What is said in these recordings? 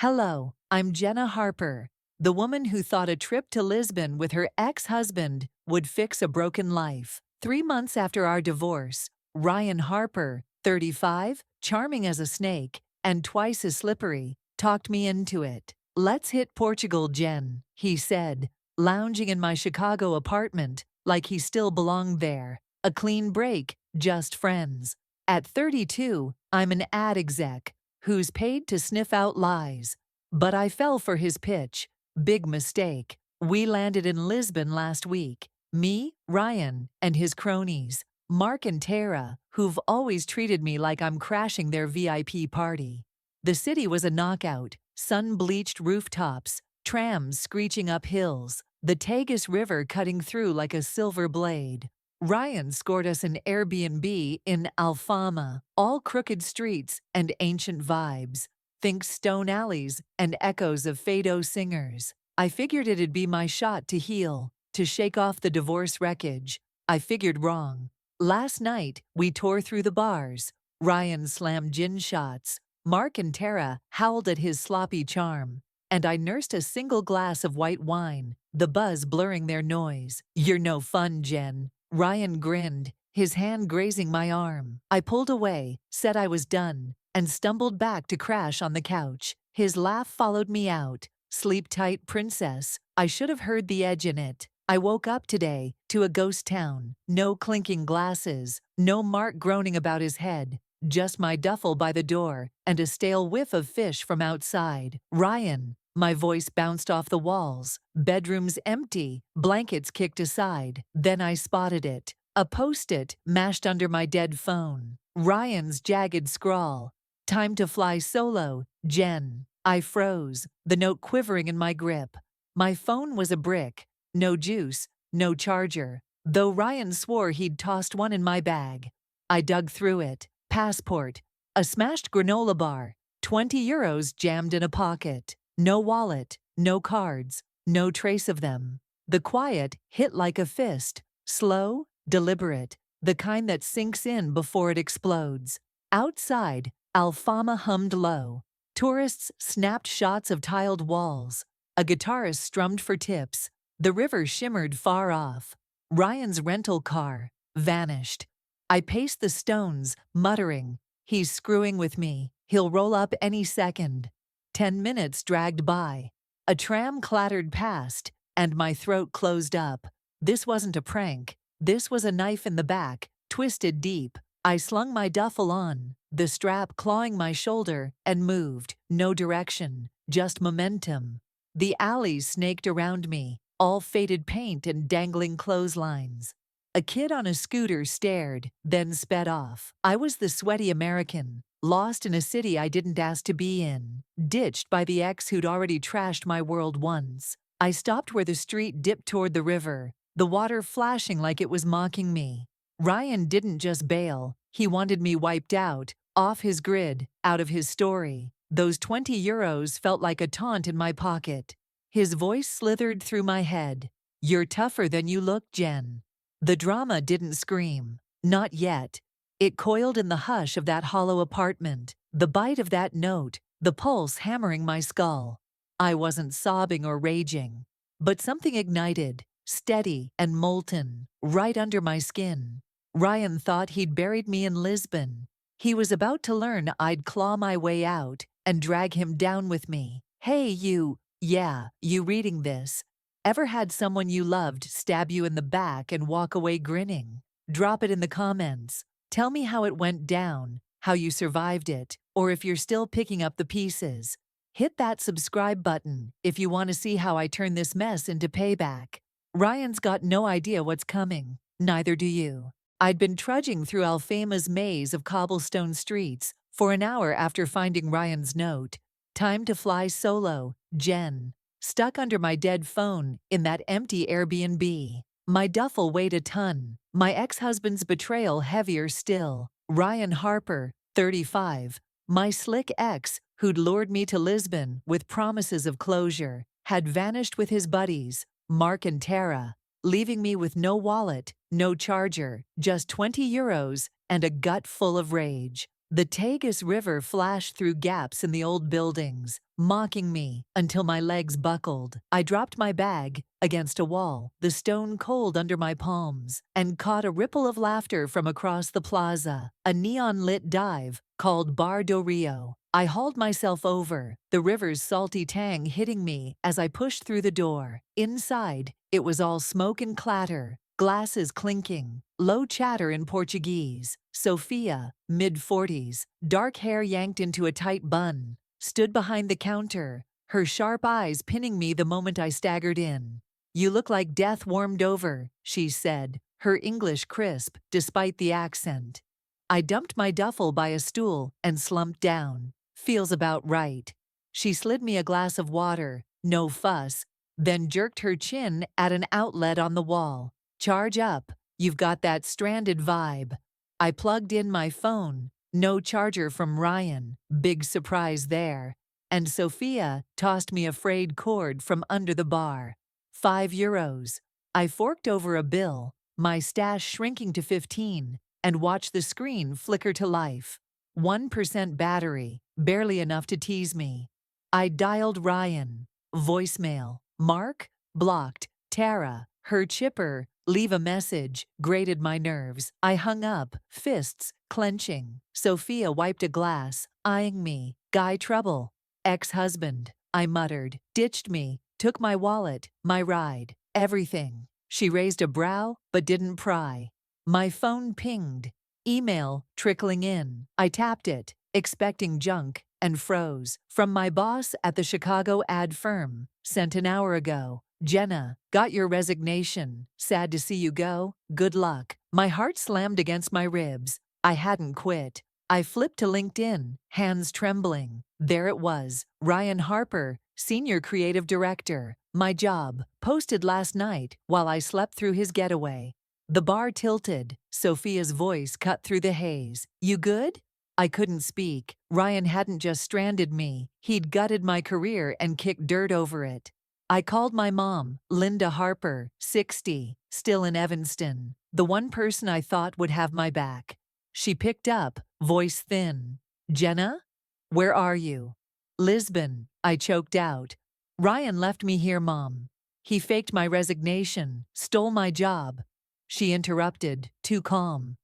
Hello, I'm Jenna Harper, the woman who thought a trip to Lisbon with her ex-husband would fix a broken life. 3 months after our divorce, Ryan Harper, 35, charming as a snake, and twice as slippery, talked me into it. "Let's hit Portugal, Jen," he said, lounging in my Chicago apartment like he still belonged there. A clean break, just friends. At 32, I'm an ad exec who's paid to sniff out lies. But I fell for his pitch. Big mistake. We landed in Lisbon last week. Me, Ryan, and his cronies, Mark and Tara, who've always treated me like I'm crashing their VIP party. The city was a knockout. Sun-bleached rooftops, trams screeching up hills, the Tagus River cutting through like a silver blade. Ryan scored us an Airbnb in Alfama, all crooked streets and ancient vibes. Think stone alleys and echoes of Fado singers. I figured it'd be my shot to heal, to shake off the divorce wreckage. I figured wrong. Last night, we tore through the bars. Ryan slammed gin shots. Mark and Tara howled at his sloppy charm. And I nursed a single glass of white wine, the buzz blurring their noise. "You're no fun, Jen." Ryan grinned, his hand grazing my arm. I pulled away, said I was done, and stumbled back to crash on the couch. His laugh followed me out. "Sleep tight, princess." I should have heard the edge in it. I woke up today to a ghost town. No clinking glasses, no Mark groaning about his head, just my duffel by the door and a stale whiff of fish from outside. "Ryan." My voice bounced off the walls. Bedroom's empty, blankets kicked aside. Then I spotted it. A post-it mashed under my dead phone. Ryan's jagged scrawl. "Time to fly solo, Jen." I froze, the note quivering in my grip. My phone was a brick. No juice, no charger. Though Ryan swore he'd tossed one in my bag. I dug through it. Passport. A smashed granola bar. €20 jammed in a pocket. No wallet, no cards, no trace of them. The quiet hit like a fist, slow, deliberate, the kind that sinks in before it explodes. Outside, Alfama hummed low. Tourists snapped shots of tiled walls. A guitarist strummed for tips. The river shimmered far off. Ryan's rental car vanished. I paced the stones, muttering, "He's screwing with me. He'll roll up any second." 10 minutes dragged by. A tram clattered past, and my throat closed up. This wasn't a prank. This was a knife in the back, twisted deep. I slung my duffel on, the strap clawing my shoulder, and moved. No direction, just momentum. The alleys snaked around me, all faded paint and dangling clotheslines. A kid on a scooter stared, then sped off. I was the sweaty American, lost in a city I didn't ask to be in, ditched by the ex who'd already trashed my world once. I stopped where the street dipped toward the river, the water flashing like it was mocking me. Ryan didn't just bail, he wanted me wiped out, off his grid, out of his story. Those €20 felt like a taunt in my pocket. His voice slithered through my head. "You're tougher than you look, Jen." The drama didn't scream. Not yet. It coiled in the hush of that hollow apartment, the bite of that note, the pulse hammering my skull. I wasn't sobbing or raging, but something ignited, steady and molten, right under my skin. Ryan thought he'd buried me in Lisbon. He was about to learn I'd claw my way out and drag him down with me. Hey, you reading this. Ever had someone you loved stab you in the back and walk away grinning? Drop it in the comments. Tell me how it went down, how you survived it, or if you're still picking up the pieces. Hit that subscribe button if you want to see how I turn this mess into payback. Ryan's got no idea what's coming, neither do you. I'd been trudging through Alfama's maze of cobblestone streets for an hour after finding Ryan's note. "Time to fly solo, Jen." Stuck under my dead phone in that empty Airbnb. My duffel weighed a ton, my ex-husband's betrayal heavier still. Ryan Harper, 35, my slick ex who'd lured me to Lisbon with promises of closure, had vanished with his buddies, Mark and Tara, leaving me with no wallet, no charger, just €20 and a gut full of rage. The Tagus River flashed through gaps in the old buildings, mocking me until my legs buckled. I dropped my bag against a wall, the stone cold under my palms, and caught a ripple of laughter from across the plaza, a neon-lit dive called Bar do Rio. I hauled myself over, the river's salty tang hitting me as I pushed through the door. Inside, it was all smoke and clatter, glasses clinking, low chatter in Portuguese. Sophia, mid-40s, dark hair yanked into a tight bun, stood behind the counter, her sharp eyes pinning me the moment I staggered in. "You look like death warmed over," she said, her English crisp despite the accent. I dumped my duffel by a stool and slumped down. "Feels about right." She slid me a glass of water, no fuss, then jerked her chin at an outlet on the wall. "Charge up, you've got that stranded vibe." I plugged in my phone, no charger from Ryan, big surprise there, and Sophia tossed me a frayed cord from under the bar. €5. I forked over a bill, my stash shrinking to 15, and watched the screen flicker to life. 1% battery, barely enough to tease me. I dialed Ryan. Voicemail. Mark? Blocked. Tara, her chipper, leave a message, grated my nerves. I hung up, fists clenching. Sophia wiped a glass, eyeing me. "Guy trouble." "Ex-husband," I muttered. "Ditched me, took my wallet, my ride, everything." She raised a brow, but didn't pry. My phone pinged. Email trickling in. I tapped it, expecting junk, and froze. "From my boss at the Chicago ad firm. Sent an hour ago. Jenna, got your resignation. Sad to see you go. Good luck." My heart slammed against my ribs. I hadn't quit. I flipped to LinkedIn, hands trembling. There it was, Ryan Harper, Senior Creative Director. My job, posted last night while I slept through his getaway. The bar tilted. Sophia's voice cut through the haze. "You good?" I couldn't speak. Ryan hadn't just stranded me, he'd gutted my career and kicked dirt over it. I called my mom, Linda Harper, 60, still in Evanston, the one person I thought would have my back. She picked up, voice thin. "Jenna? Where are you?" "Lisbon," I choked out. "Ryan left me here, Mom. He faked my resignation, stole my job." She interrupted, too calm.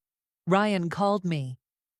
"Ryan called me.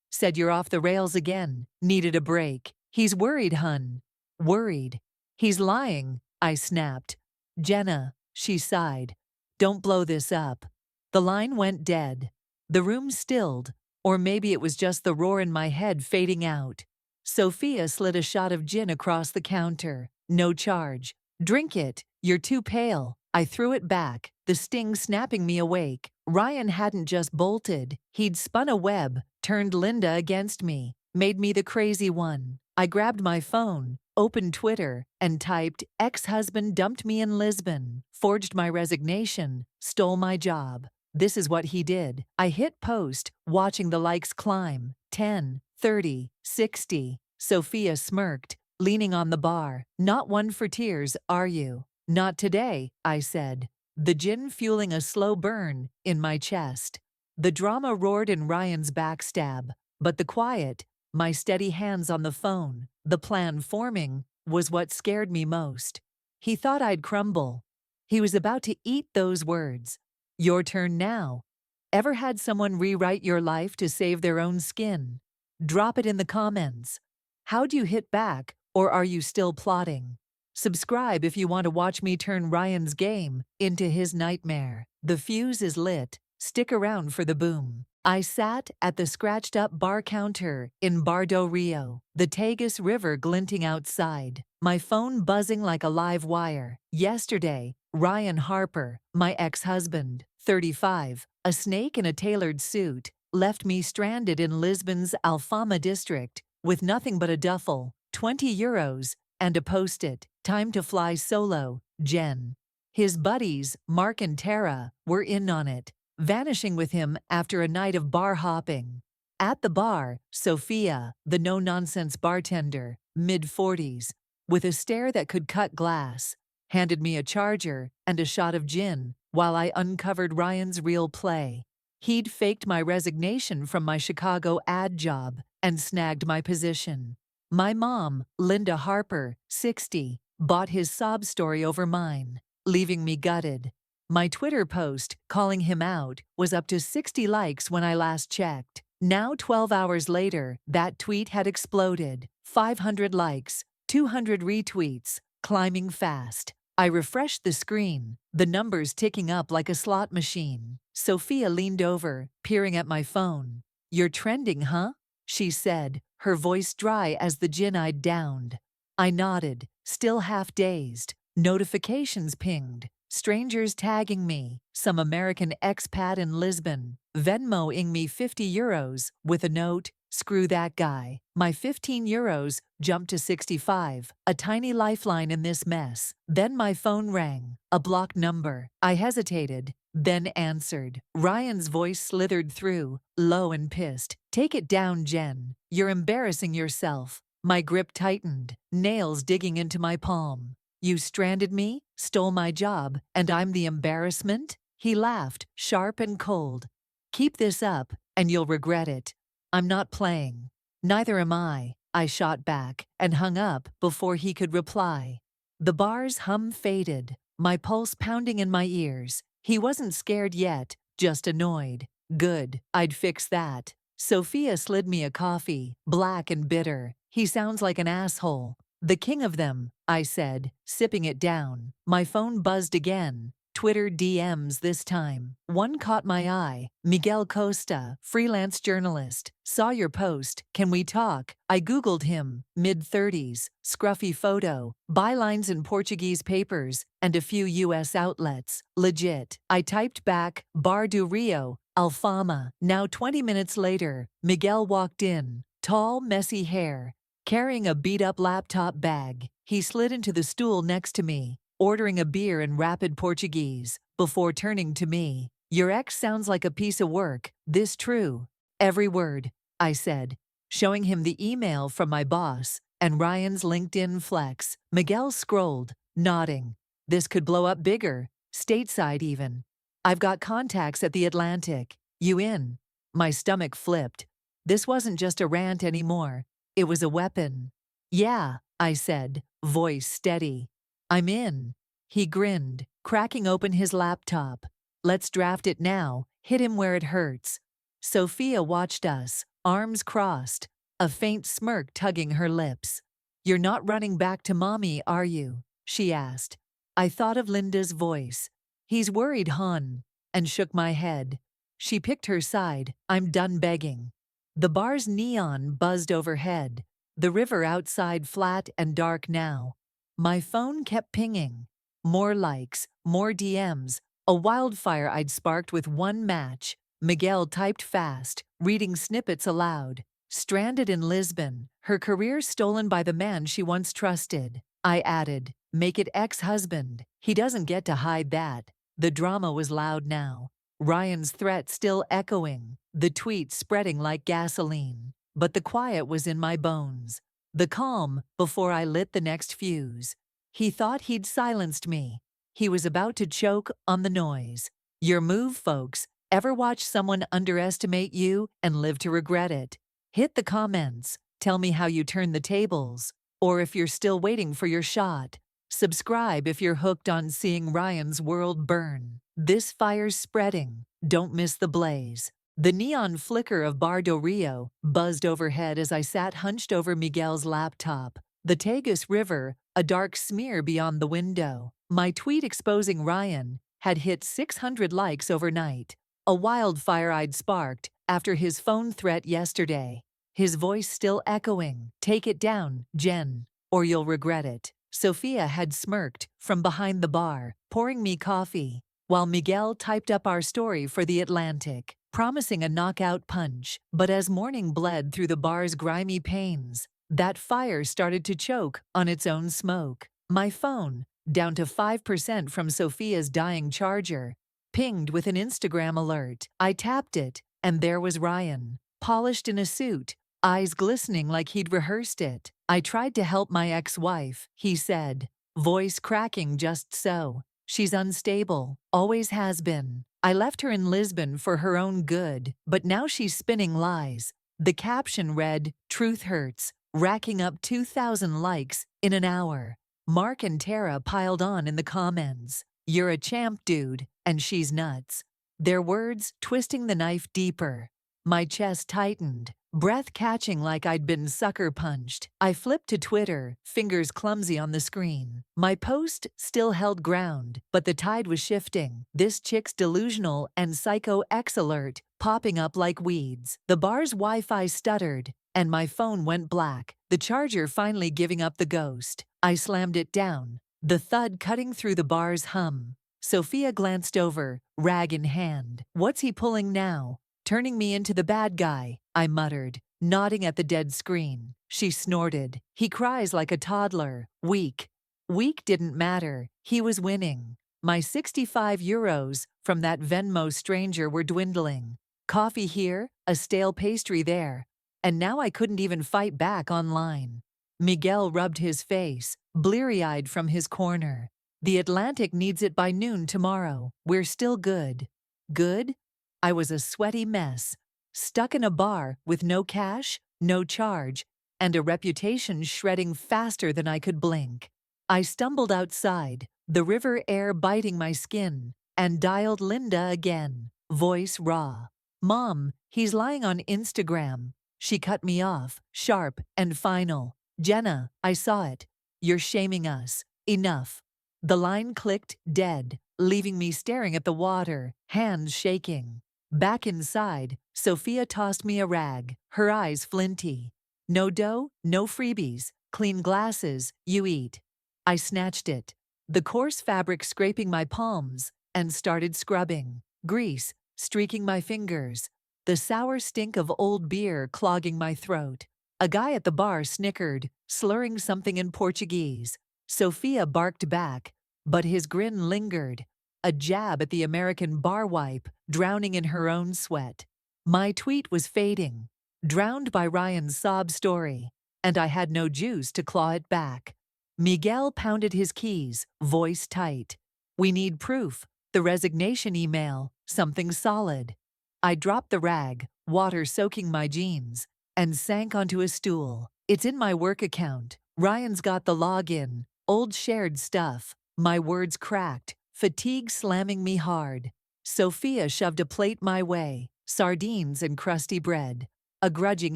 Said you're off the rails again, needed a break. He's worried, hun." "Worried? He's lying," I snapped. "Jenna," she sighed. "Don't blow this up." The line went dead. The room stilled, or maybe it was just the roar in my head fading out. Sophia slid a shot of gin across the counter. "No charge." "Drink it, you're too pale." I threw it back, the sting snapping me awake. Ryan hadn't just bolted, he'd spun a web, turned Linda against me, made me the crazy one. I grabbed my phone, opened Twitter, and typed, "Ex-husband dumped me in Lisbon, forged my resignation, stole my job." This is what he did. I hit post, watching the likes climb. 10, 30, 60. Sophia smirked, leaning on the bar. "Not one for tears, are you?" "Not today," I said, the gin fueling a slow burn in my chest. The drama roared in Ryan's backstab, but the quiet, my steady hands on the phone, the plan forming, was what scared me most. He thought I'd crumble. He was about to eat those words. "Your turn now." Ever had someone rewrite your life to save their own skin? Drop it in the comments. How'd you hit back, or are you still plotting? Subscribe if you want to watch me turn Ryan's game into his nightmare. The fuse is lit. Stick around for the boom. I sat at the scratched-up bar counter in Bar do Rio, the Tagus River glinting outside, my phone buzzing like a live wire. Yesterday, Ryan Harper, my ex-husband, 35, a snake in a tailored suit, left me stranded in Lisbon's Alfama district with nothing but a duffel, €20, and a post-it. "Time to fly solo, Jen." His buddies, Mark and Tara, were in on it, vanishing with him after a night of bar hopping. At the bar, Sophia, the no-nonsense bartender, mid-40s, with a stare that could cut glass, handed me a charger and a shot of gin while I uncovered Ryan's real play. He'd faked my resignation from my Chicago ad job, and snagged my position. My mom, Linda Harper, 60, bought his sob story over mine, leaving me gutted. My Twitter post, calling him out, was up to 60 likes when I last checked. Now 12 hours later, that tweet had exploded. 500 likes, 200 retweets, climbing fast. I refreshed the screen, the numbers ticking up like a slot machine. Sophia leaned over, peering at my phone. "You're trending, huh?" she said, her voice dry as the gin I'd downed. I nodded, still half dazed. Notifications pinged. Strangers tagging me, some American expat in Lisbon, Venmo-ing me €50 with a note, "Screw that guy." My €15 jumped to 65, a tiny lifeline in this mess. Then my phone rang, a blocked number. I hesitated, then answered. Ryan's voice slithered through, low and pissed. "Take it down, Jen. You're embarrassing yourself." My grip tightened, nails digging into my palm. "You stranded me, stole my job, and I'm the embarrassment?" He laughed, sharp and cold. "Keep this up, and you'll regret it." "I'm not playing." "Neither am I shot back, and hung up before he could reply. The bar's hum faded, my pulse pounding in my ears. He wasn't scared yet, just annoyed. Good, I'd fix that. Sophia slid me a coffee, black and bitter. "He sounds like an asshole." "The king of them," I said, sipping it down. My phone buzzed again. Twitter DMs this time. One caught my eye. "Miguel Costa, freelance journalist. Saw your post. Can we talk?" I Googled him. Mid-30s, scruffy photo, bylines in Portuguese papers, and a few US outlets. Legit. I typed back, "Bar do Rio, Alfama." Now 20 minutes later, Miguel walked in. Tall, messy hair, carrying a beat-up laptop bag. He slid into the stool next to me, ordering a beer in rapid Portuguese, before turning to me. "Your ex sounds like a piece of work. This true?" "Every word," I said, showing him the email from my boss and Ryan's LinkedIn flex. Miguel scrolled, nodding. "This could blow up bigger, stateside even. I've got contacts at the Atlantic. You in?" My stomach flipped. This wasn't just a rant anymore. It was a weapon. "Yeah," I said, voice steady. "I'm in." He grinned, cracking open his laptop. "Let's draft it now. Hit him where it hurts." Sophia watched us, arms crossed, a faint smirk tugging her lips. "You're not running back to mommy, are you?" she asked. I thought of Linda's voice. "He's worried, hon," and shook my head. She picked her side. "I'm done begging." The bar's neon buzzed overhead, the river outside flat and dark now. My phone kept pinging. More likes, more DMs, a wildfire I'd sparked with one match. Miguel typed fast, reading snippets aloud. "Stranded in Lisbon, her career stolen by the man she once trusted." I added, "Make it ex-husband. He doesn't get to hide that." The drama was loud now. Ryan's threat still echoing, the tweet spreading like gasoline. But the quiet was in my bones. The calm before I lit the next fuse. He thought he'd silenced me. He was about to choke on the noise. Your move, folks. Ever watch someone underestimate you and live to regret it? Hit the comments. Tell me how you turn the tables. Or if you're still waiting for your shot. Subscribe if you're hooked on seeing Ryan's world burn. This fire's spreading. Don't miss the blaze. The neon flicker of Bar do Rio buzzed overhead as I sat hunched over Miguel's laptop. The Tagus River, a dark smear beyond the window. My tweet exposing Ryan had hit 600 likes overnight. A wildfire I'd sparked after his phone threat yesterday. His voice still echoing. "Take it down, Jen, or you'll regret it." Sophia had smirked from behind the bar, pouring me coffee, while Miguel typed up our story for the Atlantic, promising a knockout punch. But as morning bled through the bar's grimy panes, that fire started to choke on its own smoke. My phone, down to 5% from Sophia's dying charger, pinged with an Instagram alert. I tapped it, and there was Ryan, polished in a suit, eyes glistening like he'd rehearsed it. "I tried to help my ex-wife," he said, voice cracking just so. "She's unstable, always has been. I left her in Lisbon for her own good, but now she's spinning lies. The caption read, "Truth hurts," racking up 2,000 likes in an hour. Mark and Tara piled on in the comments. "You're a champ, dude," and "she's nuts." Their words twisting the knife deeper. My chest tightened, breath catching like I'd been sucker punched. I flipped to Twitter, fingers clumsy on the screen. My post still held ground, but the tide was shifting. "This chick's delusional" and "Psycho X alert" popping up like weeds. The bar's Wi-Fi stuttered, and my phone went black, the charger finally giving up the ghost. I slammed it down, the thud cutting through the bar's hum. Sophia glanced over, rag in hand. "What's he pulling now? Turning me into the bad guy," I muttered, nodding at the dead screen. She snorted. "He cries like a toddler. Weak." Weak didn't matter. He was winning. My 65 euros from that Venmo stranger were dwindling. Coffee here, a stale pastry there. And now I couldn't even fight back online. Miguel rubbed his face, bleary-eyed from his corner. "The Atlantic needs it by noon tomorrow. We're still good." Good? I was a sweaty mess, stuck in a bar with no cash, no charge, and a reputation shredding faster than I could blink. I stumbled outside, the river air biting my skin, and dialed Linda again, voice raw. "Mom, he's lying on Instagram." She cut me off, sharp and final. "Jenna, I saw it. You're shaming us. Enough." The line clicked dead, leaving me staring at the water, hands shaking. Back inside, Sophia tossed me a rag, her eyes flinty. "No dough, no freebies. Clean glasses, you eat." I snatched it, the coarse fabric scraping my palms, and started scrubbing. Grease streaking my fingers, the sour stink of old beer clogging my throat. A guy at the bar snickered, slurring something in Portuguese. Sophia barked back, but his grin lingered, a jab at the American bar wipe, drowning in her own sweat. My tweet was fading, drowned by Ryan's sob story, and I had no juice to claw it back. Miguel pounded his keys, voice tight. "We need proof, the resignation email, something solid." I dropped the rag, water soaking my jeans, and sank onto a stool. "It's in my work account. Ryan's got the login. Old shared stuff." My words cracked, fatigue slamming me hard. Sophia shoved a plate my way, sardines and crusty bread. A grudging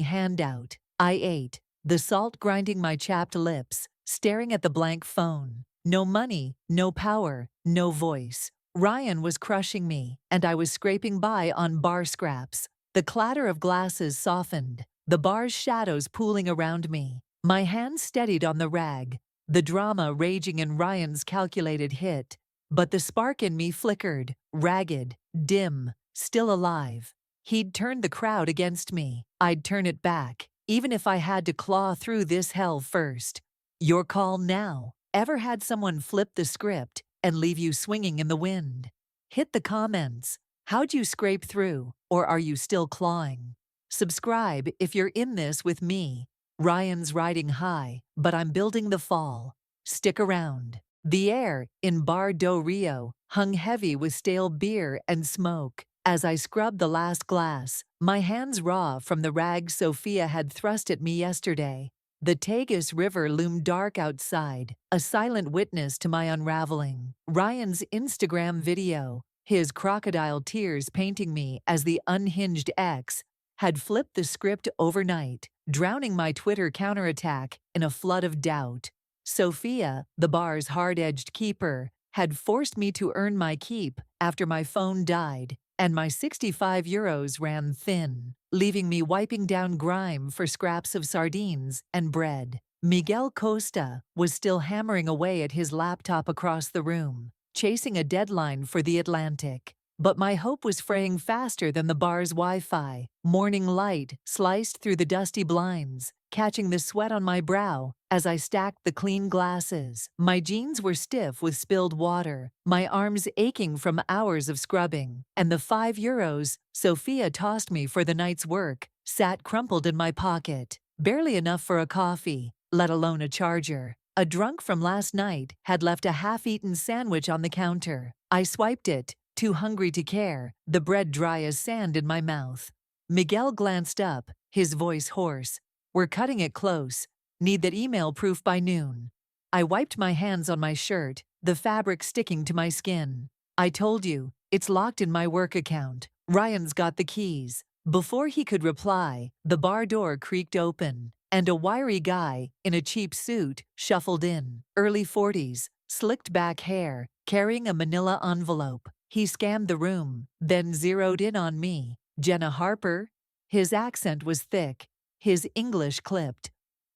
handout. I ate, the salt grinding my chapped lips, staring at the blank phone. No money, no power, no voice. Ryan was crushing me, and I was scraping by on bar scraps. The clatter of glasses softened, the bar's shadows pooling around me. My hands steadied on the rag, the drama raging in Ryan's calculated hit. But the spark in me flickered, ragged, dim, still alive. He'd turned the crowd against me. I'd turn it back, even if I had to claw through this hell first. Your call now. Ever had someone flip the script and leave you swinging in the wind? Hit the comments. How'd you scrape through, or are you still clawing? Subscribe if you're in this with me. Ryan's riding high, but I'm building the fall. Stick around. The air in Bar do Rio hung heavy with stale beer and smoke. As I scrubbed the last glass, my hands raw from the rag Sophia had thrust at me yesterday. The Tagus River loomed dark outside, a silent witness to my unraveling. Ryan's Instagram video, his crocodile tears painting me as the unhinged ex, had flipped the script overnight, drowning my Twitter counterattack in a flood of doubt. Sophia, the bar's hard-edged keeper, had forced me to earn my keep after my phone died, and my 65 euros ran thin, leaving me wiping down grime for scraps of sardines and bread. Miguel Costa was still hammering away at his laptop across the room, chasing a deadline for the Atlantic. But my hope was fraying faster than the bar's Wi-Fi. Morning light sliced through the dusty blinds, catching the sweat on my brow as I stacked the clean glasses. My jeans were stiff with spilled water, my arms aching from hours of scrubbing, and the 5 euros Sophia tossed me for the night's work sat crumpled in my pocket. Barely enough for a coffee, let alone a charger. A drunk from last night had left a half-eaten sandwich on the counter. I swiped it, too hungry to care, the bread dry as sand in my mouth. Miguel glanced up, his voice hoarse. We're cutting it close. Need that email proof by noon. I wiped my hands on my shirt, the fabric sticking to my skin. I told you, it's locked in my work account. Ryan's got the keys. Before he could reply, the bar door creaked open, and a wiry guy, in a cheap suit, shuffled in. Early 40s, slicked back hair, carrying a manila envelope. He scanned the room, then zeroed in on me. Jenna Harper? His accent was thick, his English clipped.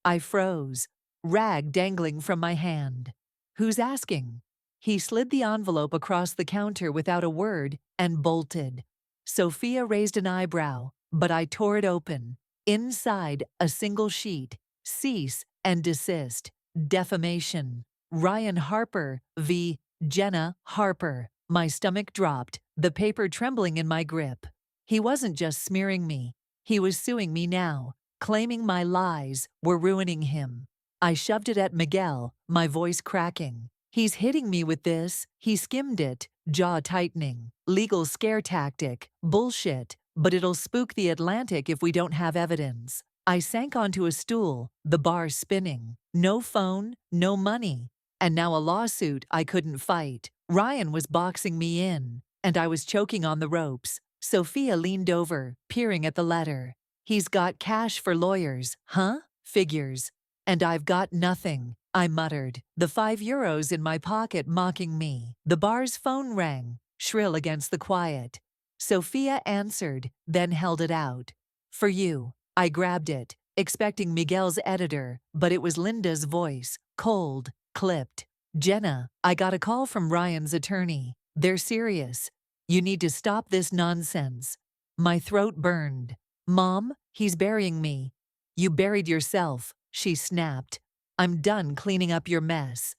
I froze, rag dangling from my hand. Who's asking? He slid the envelope across the counter without a word and bolted. Sophia raised an eyebrow, but I tore it open. Inside, a single sheet. Cease and desist. Defamation. Ryan Harper v. Jenna Harper. My stomach dropped, the paper trembling in my grip. He wasn't just smearing me. He was suing me now, claiming my lies were ruining him. I shoved it at Miguel, my voice cracking. He's hitting me with this. He skimmed it, jaw tightening. Legal scare tactic. Bullshit. But it'll spook the Atlantic if we don't have evidence. I sank onto a stool, the bar spinning. No phone, no money. And now a lawsuit I couldn't fight. Ryan was boxing me in, and I was choking on the ropes. Sophia leaned over, peering at the letter. He's got cash for lawyers, huh? Figures. And I've got nothing, I muttered, the €5 in my pocket mocking me. The bar's phone rang, shrill against the quiet. Sophia answered, then held it out. For you. I grabbed it, expecting Miguel's editor, but it was Linda's voice, cold, clipped. Jenna, I got a call from Ryan's attorney. They're serious. You need to stop this nonsense. My throat burned. Mom, he's burying me. You buried yourself, she snapped. I'm done cleaning up your mess.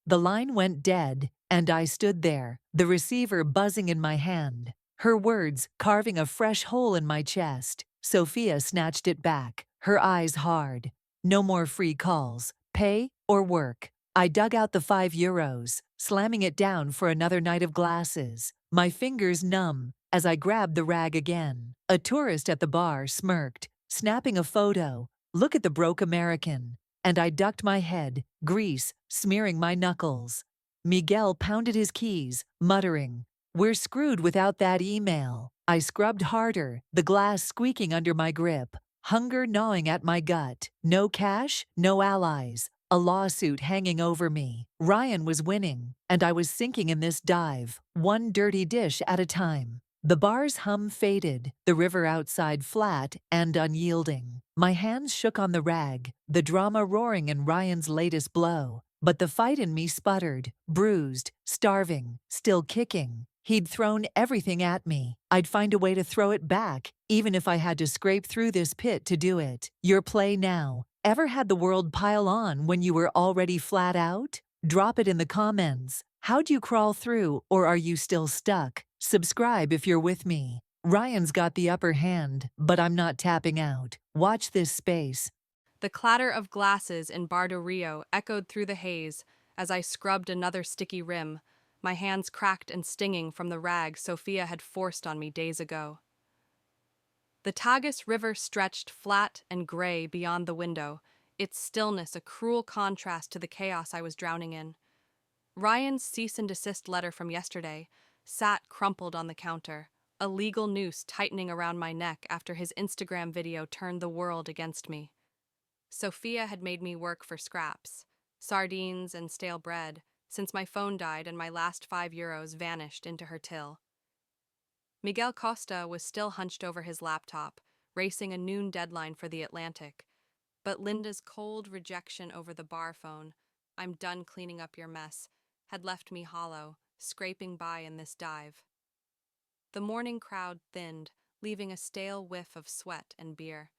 The line went dead, and I stood there, the receiver buzzing in my hand. Her words carving a fresh hole in my chest. Sophia snatched it back, her eyes hard. No more free calls. Pay or work. I dug out the €5, slamming it down for another night of glasses. My fingers numb as I grabbed the rag again. A tourist at the bar smirked, snapping a photo. Look at the broke American. And I ducked my head, grease smearing my knuckles. Miguel pounded his keys, muttering, "We're screwed without that email." I scrubbed harder, the glass squeaking under my grip, hunger gnawing at my gut. No cash, no allies. A lawsuit hanging over me. Ryan was winning, and I was sinking in this dive, one dirty dish at a time. The bar's hum faded, the river outside flat and unyielding. My hands shook on the rag, the drama roaring in Ryan's latest blow. But the fight in me sputtered, bruised, starving, still kicking. He'd thrown everything at me. I'd find a way to throw it back, even if I had to scrape through this pit to do it. Your play now. Ever had the world pile on when you were already flat out? Drop it in the comments. How'd you crawl through, or are you still stuck? Subscribe if you're with me. Ryan's got the upper hand, but I'm not tapping out. Watch this space. The clatter of glasses in Bar do Rio echoed through the haze as I scrubbed another sticky rim, my hands cracked and stinging from the rag Sophia had forced on me days ago. The Tagus River stretched flat and gray beyond the window, its stillness a cruel contrast to the chaos I was drowning in. Ryan's cease and desist letter from yesterday sat crumpled on the counter, a legal noose tightening around my neck after his Instagram video turned the world against me. Sophia had made me work for scraps, sardines and stale bread, since my phone died and my last €5 vanished into her till. Miguel Costa was still hunched over his laptop, racing a noon deadline for the Atlantic, but Linda's cold rejection over the bar phone, "I'm done cleaning up your mess," had left me hollow, scraping by in this dive. The morning crowd thinned, leaving a stale whiff of sweat and beer.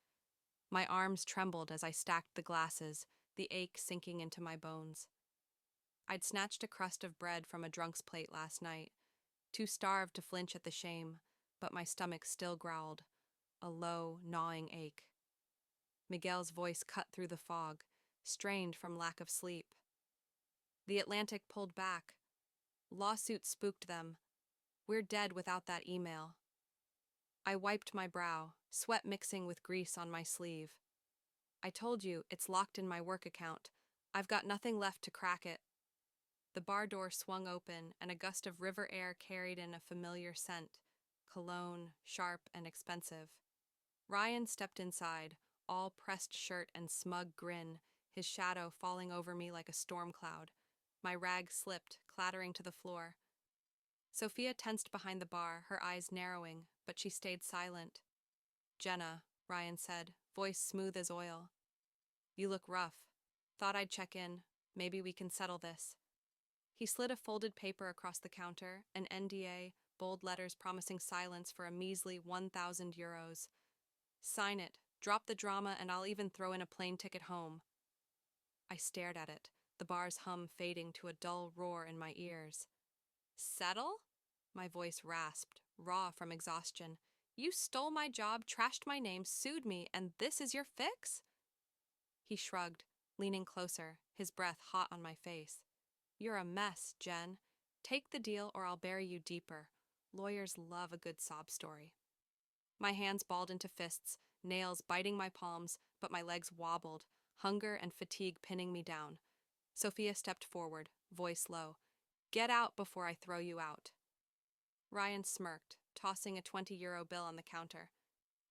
My arms trembled as I stacked the glasses, the ache sinking into my bones. I'd snatched a crust of bread from a drunk's plate last night, too starved to flinch at the shame, but my stomach still growled, a low, gnawing ache. Miguel's voice cut through the fog, strained from lack of sleep. The Atlantic pulled back. Lawsuits spooked them. We're dead without that email. I wiped my brow, sweat mixing with grease on my sleeve. I told you, it's locked in my work account. I've got nothing left to crack it. The bar door swung open, and a gust of river air carried in a familiar scent, cologne, sharp and expensive. Ryan stepped inside, all pressed shirt and smug grin, his shadow falling over me like a storm cloud. My rag slipped, clattering to the floor. Sophia tensed behind the bar, her eyes narrowing, but she stayed silent. Jenna, Ryan said, voice smooth as oil. You look rough. Thought I'd check in. Maybe we can settle this. He slid a folded paper across the counter, an NDA, bold letters promising silence for a measly €1,000. Sign it, drop the drama, and I'll even throw in a plane ticket home. I stared at it, the bar's hum fading to a dull roar in my ears. Settle? My voice rasped, raw from exhaustion. You stole my job, trashed my name, sued me, and this is your fix? He shrugged, leaning closer, his breath hot on my face. You're a mess, Jen. Take the deal or I'll bury you deeper. Lawyers love a good sob story. My hands balled into fists, nails biting my palms, but my legs wobbled, hunger and fatigue pinning me down. Sophia stepped forward, voice low. Get out before I throw you out. Ryan smirked, tossing a €20 bill on the counter.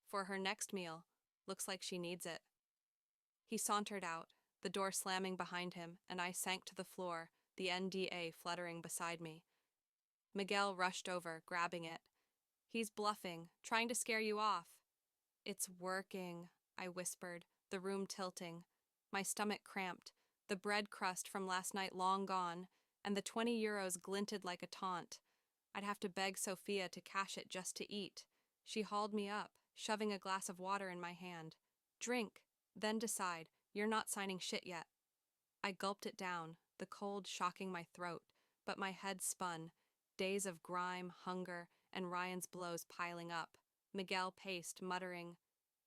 For her next meal, looks like she needs it. He sauntered out, the door slamming behind him, and I sank to the floor, the NDA fluttering beside me. Miguel rushed over, grabbing it. He's bluffing, trying to scare you off. It's working, I whispered, the room tilting. My stomach cramped, the bread crust from last night long gone, and the €20 glinted like a taunt. I'd have to beg Sophia to cash it just to eat. She hauled me up, shoving a glass of water in my hand. Drink, then decide. You're not signing shit yet. I gulped it down, the cold shocking my throat, but my head spun. Days of grime, hunger, and Ryan's blows piling up. Miguel paced, muttering,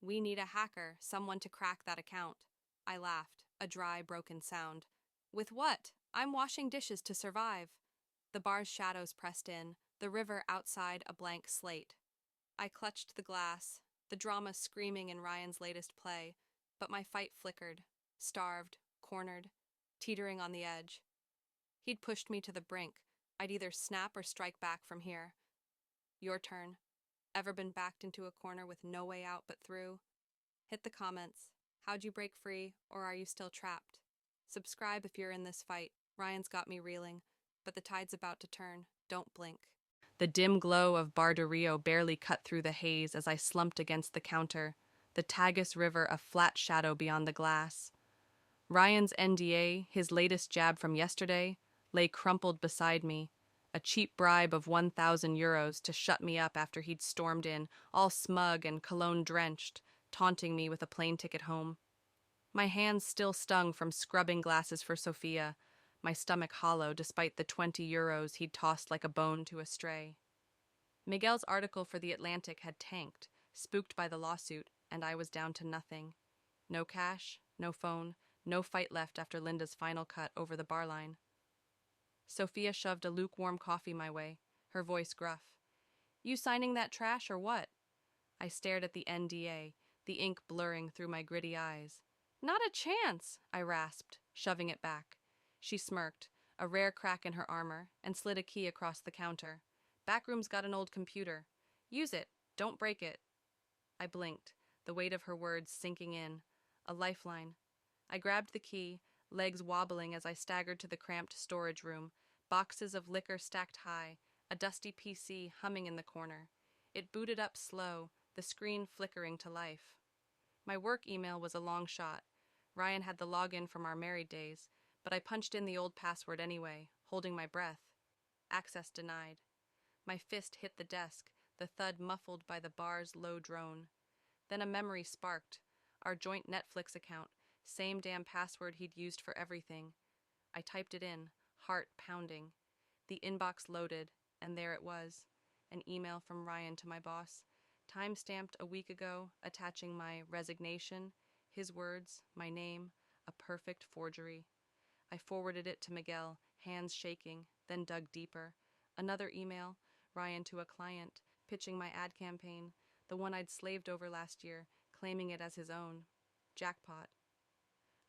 We need a hacker, someone to crack that account. I laughed, a dry, broken sound. With what? I'm washing dishes to survive. The bar's shadows pressed in, the river outside a blank slate. I clutched the glass, the drama screaming in Ryan's latest play, but my fight flickered, starved, cornered, teetering on the edge. He'd pushed me to the brink. I'd either snap or strike back from here. Your turn. Ever been backed into a corner with no way out but through? Hit the comments. How'd you break free, or are you still trapped? Subscribe if you're in this fight. Ryan's got me reeling, but the tide's about to turn. Don't blink. The dim glow of Bar de Rio barely cut through the haze as I slumped against the counter, the Tagus River a flat shadow beyond the glass. Ryan's NDA, his latest jab from yesterday, lay crumpled beside me, a cheap bribe of €1,000 to shut me up after he'd stormed in, all smug and cologne-drenched, taunting me with a plane ticket home. My hands still stung from scrubbing glasses for Sophia, my stomach hollow despite the €20 he'd tossed like a bone to a stray. Miguel's article for The Atlantic had tanked, spooked by the lawsuit, and I was down to nothing. No cash, no phone, no fight left after Linda's final cut over the bar line. Sophia shoved a lukewarm coffee my way, her voice gruff. You signing that trash or what? I stared at the NDA, the ink blurring through my gritty eyes. Not a chance, I rasped, shoving it back. She smirked, a rare crack in her armor, and slid a key across the counter. Backroom's got an old computer. Use it, don't break it. I blinked, the weight of her words sinking in. A lifeline. I grabbed the key, legs wobbling as I staggered to the cramped storage room, boxes of liquor stacked high, a dusty PC humming in the corner. It booted up slow, the screen flickering to life. My work email was a long shot. Ryan had the login from our married days, but I punched in the old password anyway, holding my breath. Access denied. My fist hit the desk, the thud muffled by the bar's low drone. Then a memory sparked. Our joint Netflix account, same damn password he'd used for everything. I typed it in, heart pounding. The inbox loaded, and there it was, an email from Ryan to my boss, time-stamped a week ago, attaching my resignation, his words, my name, a perfect forgery. I forwarded it to Miguel, hands shaking, then dug deeper. Another email, Ryan to a client, pitching my ad campaign, the one I'd slaved over last year, claiming it as his own. Jackpot.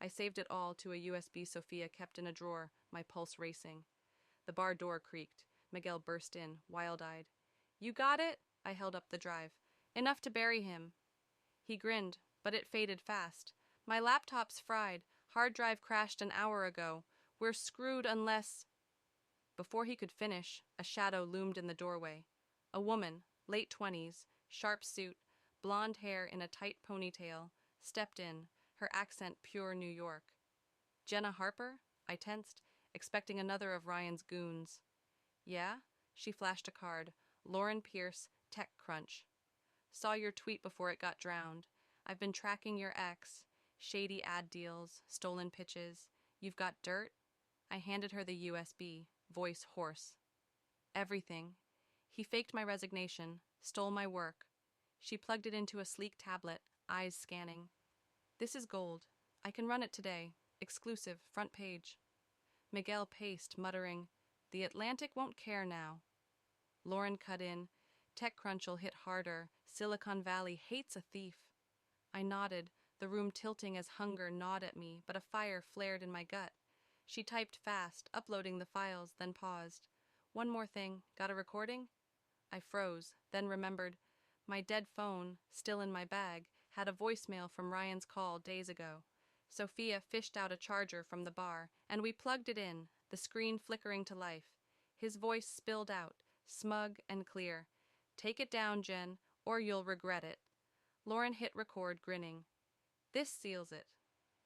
I saved it all to a USB Sophia kept in a drawer, my pulse racing. The bar door creaked. Miguel burst in, wild-eyed. You got it? I held up the drive. Enough to bury him. He grinned, but it faded fast. My laptop's fried. Hard drive crashed an hour ago. We're screwed unless... Before he could finish, a shadow loomed in the doorway. A woman, late 20s, sharp suit, blonde hair in a tight ponytail, stepped in, her accent pure New York. Jenna Harper? I tensed, expecting another of Ryan's goons. Yeah? She flashed a card. Lauren Pierce, TechCrunch. Saw your tweet before it got drowned. I've been tracking your ex. Shady ad deals, stolen pitches. You've got dirt? I handed her the USB, voice hoarse. Everything. He faked my resignation, stole my work. She plugged it into a sleek tablet, eyes scanning. This is gold. I can run it today. Exclusive, front page. Miguel paced, muttering, The Atlantic won't care now. Lauren cut in, TechCrunch'll hit harder. Silicon Valley hates a thief. I nodded, the room tilting as hunger gnawed at me, but a fire flared in my gut. She typed fast, uploading the files, then paused. One more thing, got a recording? I froze, then remembered. My dead phone, still in my bag, had a voicemail from Ryan's call days ago. Sophia fished out a charger from the bar, and we plugged it in, the screen flickering to life. His voice spilled out, smug and clear. Take it down, Jen, or you'll regret it. Lauren hit record, grinning. This seals it.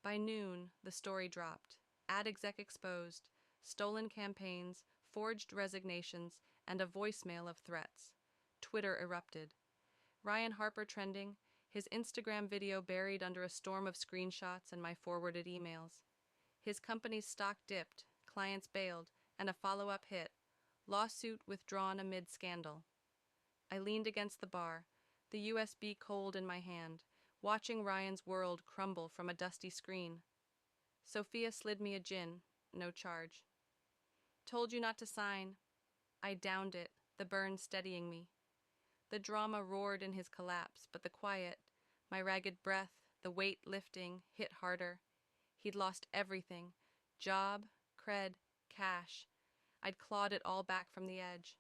By noon, the story dropped. Ad exec exposed, stolen campaigns, forged resignations, and a voicemail of threats. Twitter erupted. Ryan Harper trending, his Instagram video buried under a storm of screenshots and my forwarded emails. His company's stock dipped, clients bailed, and a follow-up hit. Lawsuit withdrawn amid scandal. I leaned against the bar, the USB cold in my hand, watching Ryan's world crumble from a dusty screen. Sophia slid me a gin, no charge. Told you not to sign. I downed it, the burn steadying me. The drama roared in his collapse, but the quiet, my ragged breath, the weight lifting, hit harder. He'd lost everything. Job, cred, cash. I'd clawed it all back from the edge.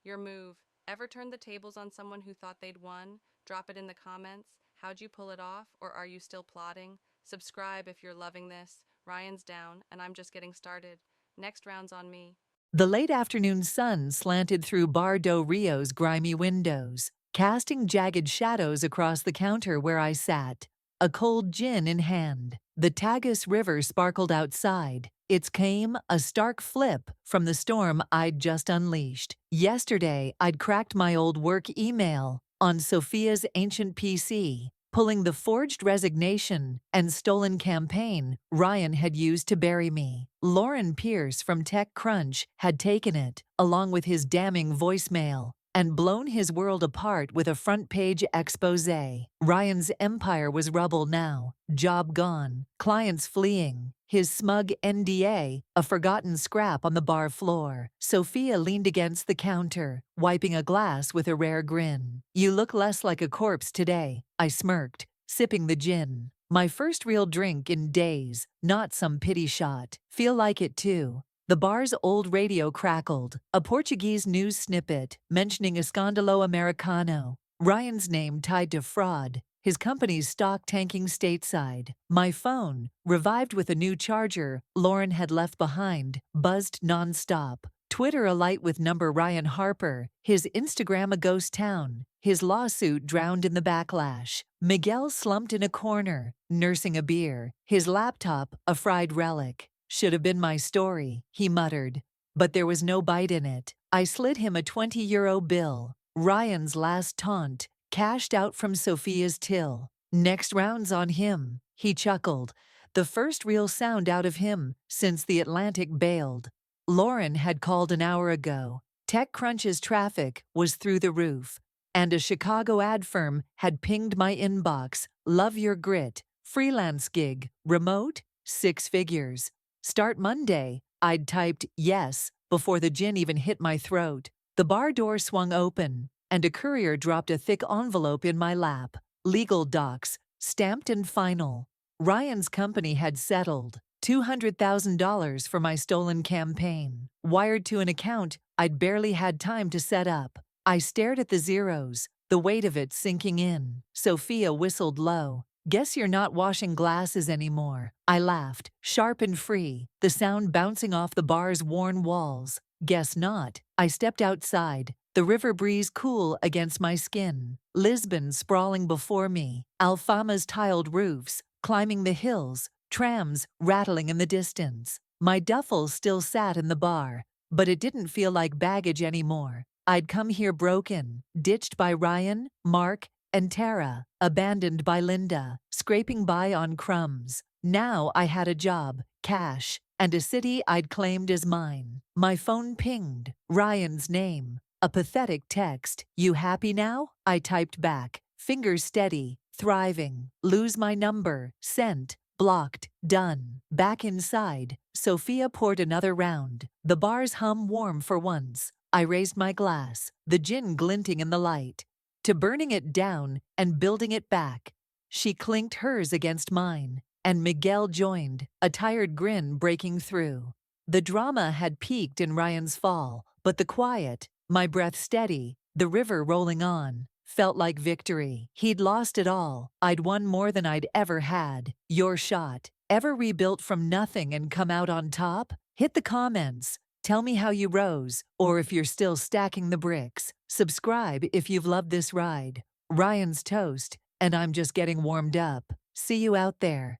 Your move. Ever turned the tables on someone who thought they'd won? Drop it in the comments. How'd you pull it off, or are you still plotting? Subscribe if you're loving this. Ryan's down, and I'm just getting started. Next round's on me. The late afternoon sun slanted through Bar do Rio's grimy windows, casting jagged shadows across the counter where I sat, a cold gin in hand. The Tagus River sparkled outside. It came a stark flip from the storm I'd just unleashed. Yesterday, I'd cracked my old work email on Sophia's ancient PC, pulling the forged resignation and stolen campaign Ryan had used to bury me. Lauren Pierce from TechCrunch had taken it, along with his damning voicemail, and blown his world apart with a front-page exposé. Ryan's empire was rubble now, job gone, clients fleeing, his smug NDA a forgotten scrap on the bar floor. Sophia leaned against the counter, wiping a glass with a rare grin. You look less like a corpse today, I smirked, sipping the gin. My first real drink in days, not some pity shot. Feel like it too. The bar's old radio crackled, a Portuguese news snippet mentioning Escândalo Americano, Ryan's name tied to fraud, his company's stock tanking stateside. My phone, revived with a new charger Lauren had left behind, buzzed nonstop. Twitter alight with number Ryan Harper, his Instagram a ghost town, his lawsuit drowned in the backlash. Miguel slumped in a corner, nursing a beer, his laptop a fried relic. Should have been my story, he muttered. But there was no bite in it. I slid him a €20 bill. Ryan's last taunt, cashed out from Sophia's till. Next round's on him, he chuckled. The first real sound out of him since the Atlantic bailed. Lauren had called an hour ago. TechCrunch's traffic was through the roof. And a Chicago ad firm had pinged my inbox. Love your grit. Freelance gig. Remote? 6 figures. Start Monday. I'd typed yes before the gin even hit my throat. The bar door swung open. and a courier dropped a thick envelope in my lap. Legal docs, stamped and final. Ryan's company had settled $200,000 for my stolen campaign, wired to an account I'd barely had time to set up. I stared at the zeros, the weight of it sinking in. Sophia whistled low. "Guess you're not washing glasses anymore." I laughed, sharp and free, the sound bouncing off the bar's worn walls. "Guess not." I stepped outside, the river breeze cool against my skin. Lisbon sprawling before me, Alfama's tiled roofs, climbing the hills, trams rattling in the distance. My duffel still sat in the bar, but it didn't feel like baggage anymore. I'd come here broken, ditched by Ryan, Mark, and Tara, abandoned by Linda, scraping by on crumbs. Now I had a job, cash, and a city I'd claimed as mine. My phone pinged, Ryan's name. A pathetic text. "You happy now?" I typed back, fingers steady, thriving. "Lose my number, sent, blocked, done." Back inside, Sophia poured another round. The bar's hum warm for once. I raised my glass, the gin glinting in the light, to burning it down and building it back. She clinked hers against mine, and Miguel joined, a tired grin breaking through. The drama had peaked in Ryan's fall, but the quiet, my breath steady, the river rolling on, felt like victory. He'd lost it all. I'd won more than I'd ever had. Your shot. Ever rebuilt from nothing and come out on top? Hit the comments. Tell me how you rose, or if you're still stacking the bricks. Subscribe if you've loved this ride. Ryan's toast, and I'm just getting warmed up. See you out there.